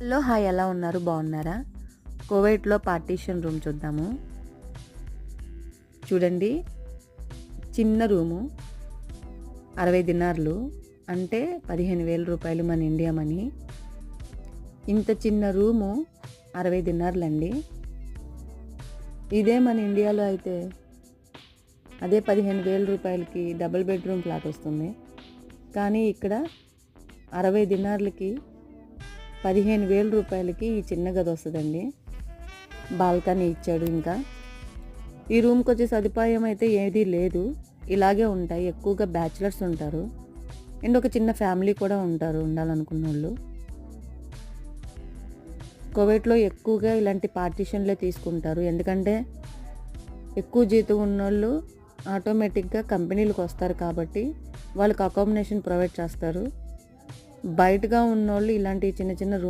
Hello hi, ఎలా ఉన్నారు? బాగున్నారా? కువైట్లో పార్టీషన్ రూమ్ చూద్దాము. చూడండి, చిన్న రూము, 60 దినార్లు అంటే 15,000 రూపాయలు మన ఇండియా మనీ. ఇంత చిన్న రూము 60 దినార్లండి. ఇదే మన ఇండియాలో అయితే అదే 15,000 రూపాయలకి డబుల్ బెడ్రూమ్ ఫ్లాట్ వస్తుంది. కానీ ఇక్కడ 60 దినార్లకి 15,000 రూపాయలకి ఈ చిన్న గది వస్తుందండి. బాల్కనీ ఇచ్చాడు. ఇంకా ఈ రూమ్కి వచ్చే సదుపాయం అయితే ఏదీ లేదు, ఇలాగే ఉంటాయి. ఎక్కువగా బ్యాచిలర్స్ ఉంటారు అండ్ ఒక చిన్న ఫ్యామిలీ కూడా ఉంటారు ఉండాలనుకున్న వాళ్ళు. కువైట్లో ఎక్కువగా ఇలాంటి పార్టీషన్లే తీసుకుంటారు, ఎందుకంటే ఎక్కువ జీతం ఉన్నోళ్ళు ఆటోమేటిక్గా కంపెనీలకు వస్తారు కాబట్టి వాళ్ళకి అకామిడేషన్ ప్రొవైడ్ చేస్తారు. బయటగా ఉన్నోళ్ళు ఇలాంటి చిన్న చిన్న